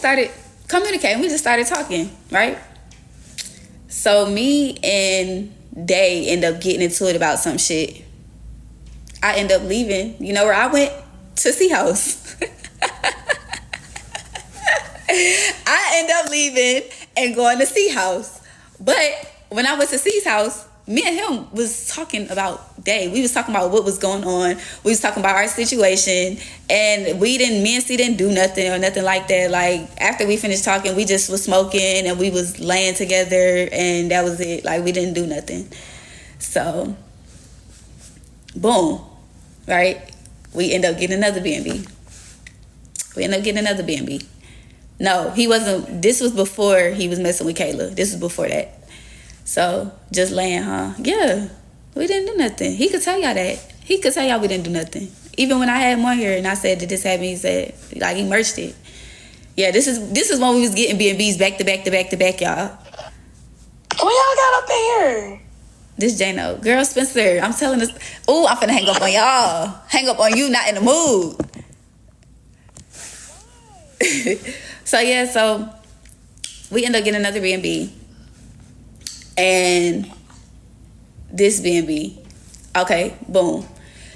started communicating. We just started talking, right? So me and Day end up getting into it about some shit. I end up leaving. You know where I went? To C House. I end up leaving and going to C House. But when I went to C's house, me and him was talking about Day. We was talking about what was going on. We was talking about our situation. And me and C didn't do nothing or nothing like that. Like, after we finished talking, we just was smoking and we was laying together and that was it. Like, we didn't do nothing. So, boom, right? We end up getting another B&B. No, he wasn't. This was before he was messing with Kayla. This was before that. So, just laying, huh? Yeah, we didn't do nothing. He could tell y'all that. He could tell y'all we didn't do nothing. Even when I had him on here and I said that this happened, he said, like, he merged it. Yeah, this is when we was getting B&Bs back to back to back to back, y'all. When y'all got up in here? This Jano. Girl, Spencer, I'm telling this. Ooh, I'm finna hang up on y'all. Hang up on you, not in the mood. So we end up getting another B&B. And this B&B. Okay, boom.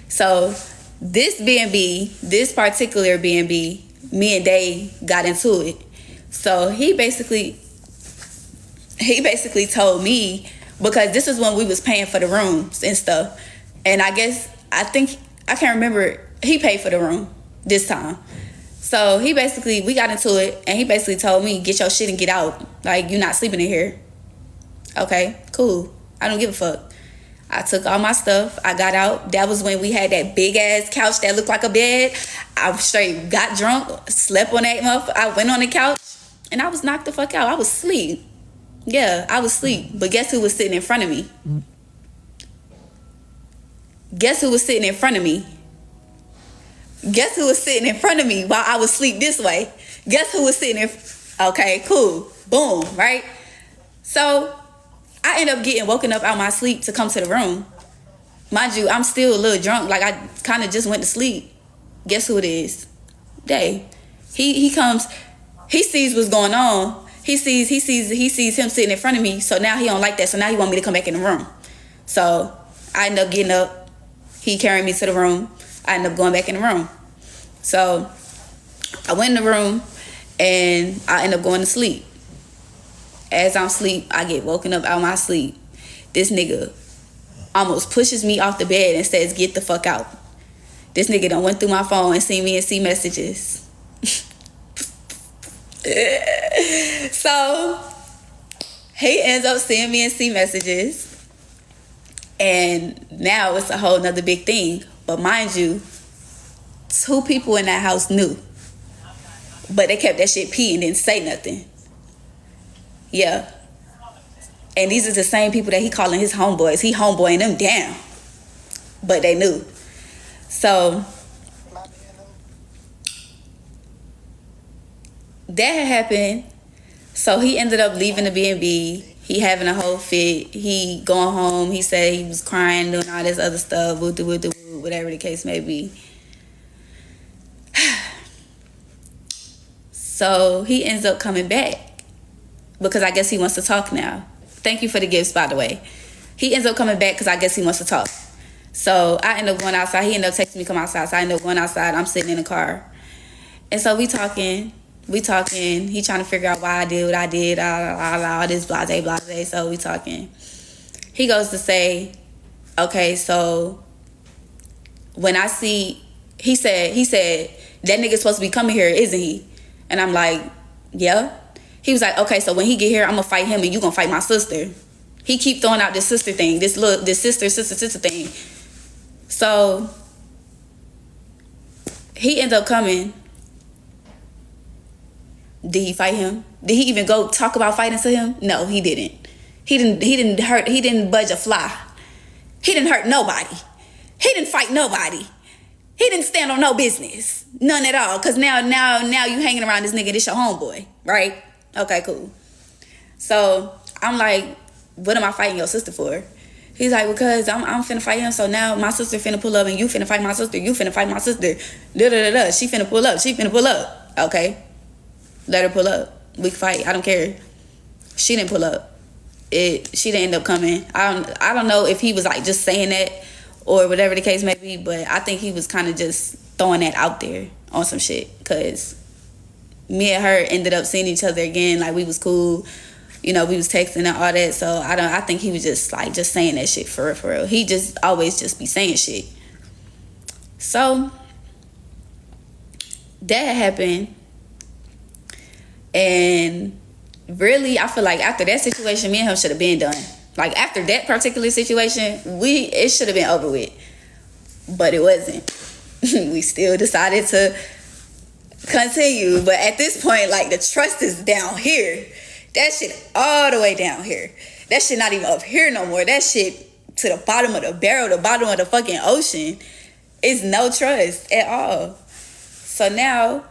So this B&B, this particular B&B, me and Day got into it. So he basically told me, because this is when we was paying for the rooms and stuff. And I can't remember, he paid for the room this time. So we got into it, and he basically told me, get your shit and get out. Like, you're not sleeping in here. Okay, cool. I don't give a fuck. I took all my stuff. I got out. That was when we had that big ass couch that looked like a bed. I straight got drunk, slept on that motherfucker. I went on the couch, and I was knocked the fuck out. I was asleep. Yeah, I was asleep. But guess who was sitting in front of me? Guess who was sitting in front of me? Guess who was sitting in front of me while I was asleep this way? Guess who was sitting in... Okay, cool. Boom, right? So, I end up getting woken up out my sleep to come to the room. Mind you, I'm still a little drunk. Like, I kind of just went to sleep. Guess who it is? Day. He comes... He sees what's going on. He sees him sitting in front of me. So, now he don't like that. So, now he want me to come back in the room. So, I end up getting up. He carried me to the room. I ended up going back in the room. So, I went in the room, and I end up going to sleep. As I'm asleep, I get woken up out my sleep. This nigga almost pushes me off the bed and says, get the fuck out. This nigga done went through my phone and seen me and see messages. So, he ends up seeing me and see messages. And now it's a whole nother big thing. But mind you, 2 people in that house knew. But they kept that shit pee and didn't say nothing. Yeah. And these are the same people that he calling his homeboys. He homeboying them down. But they knew. So, that had happened. So he ended up leaving the B&B. He having a whole fit. He going home. He said he was crying, doing all this other stuff, whatever the case may be. So he ends up coming back because I guess he wants to talk now. Thank you for the gifts, by the way. He ends up coming back because I guess he wants to talk. So I end up going outside. He ended up texting me come outside. So I end up going outside. I'm sitting in the car. And so we talking. He trying to figure out why I did what I did. All this blase. So we talking. He goes to say, okay, so when I see, he said, that nigga's supposed to be coming here, isn't he? And I'm like, yeah. He was like, okay, so when he get here, I'm gonna fight him and you gonna fight my sister. He keep throwing out this sister thing, this sister thing. So he ends up coming. Did he fight him? Did he even go talk about fighting to him? No, he didn't. He didn't budge a fly. He didn't hurt nobody. He didn't fight nobody. He didn't stand on no business. None at all. Cause now you hanging around this nigga, this your homeboy, right? Okay, cool. So I'm like, what am I fighting your sister for? He's like, because I'm finna fight him, so now my sister finna pull up and you finna fight my sister. You finna fight my sister. Da-da-da-da. She finna pull up. Okay. Let her pull up. We can fight. I don't care. She didn't pull up. She didn't end up coming. I don't know if he was like just saying that or whatever the case may be, but I think he was kind of just throwing that out there on some shit, because me and her ended up seeing each other again. Like, we was cool. You know, we was texting and all that. So I think he was just like just saying that shit for real, for real. He just always just be saying shit. So that happened. And really, I feel like after that situation, me and him should have been done. Like, after that particular situation, it should have been over with. But it wasn't. We still decided to continue. But at this point, like, the trust is down here. That shit all the way down here. That shit not even up here no more. That shit to the bottom of the barrel, the bottom of the fucking ocean. It's no trust at all. So now,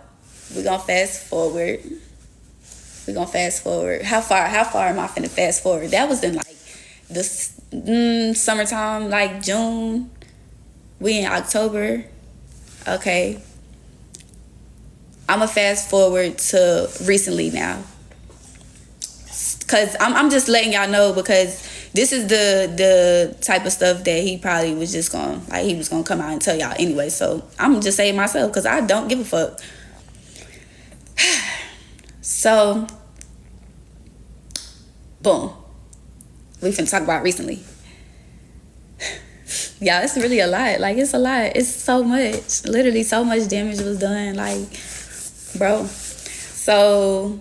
we're gonna fast forward. How far am I finna fast forward? That was in like this summertime, like June. We in October. Okay. I'ma fast forward to recently now. Cause I'm just letting y'all know, because this is the type of stuff that he probably was just gonna, like, he was gonna come out and tell y'all anyway. So I'm just saying myself, because I don't give a fuck. So, boom. We finna talk about recently. Y'all, it's really a lot. Like, it's a lot. It's so much. Literally, so much damage was done. Like, bro. So,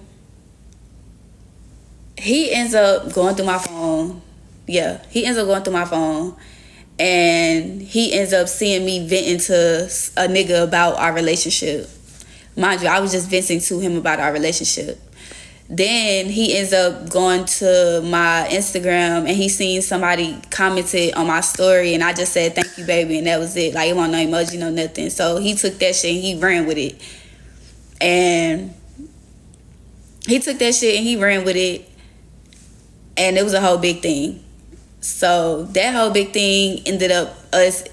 he ends up going through my phone. Yeah, he ends up going through my phone. And he ends up seeing me venting to a nigga about our relationship. Mind you, I was just venting to him about our relationship. Then he ends up going to my Instagram, and he seen somebody commented on my story, and I just said, "Thank you, baby," and that was it. Like, it wasn't no emoji, no nothing. So he took that shit and he ran with it. And it was a whole big thing. So that whole big thing ended up us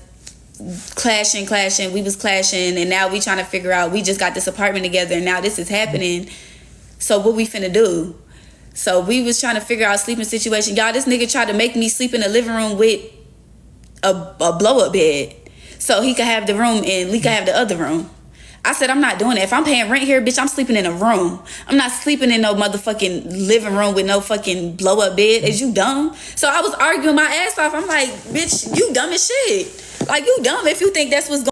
clashing. We was clashing, and now we trying to figure out, we just got this apartment together, and now this is happening. So what we finna do? So we was trying to figure out a sleeping situation. Y'all, this nigga tried to make me sleep in the living room with a blow-up bed, so he could have the room and Lee could have the other room. I said, I'm not doing that. If I'm paying rent here, bitch, I'm sleeping in a room. I'm not sleeping in no motherfucking living room with no fucking blow-up bed. Is you dumb? So I was arguing my ass off. I'm like, bitch, you dumb as shit. Like, you dumb if you think that's what's going on.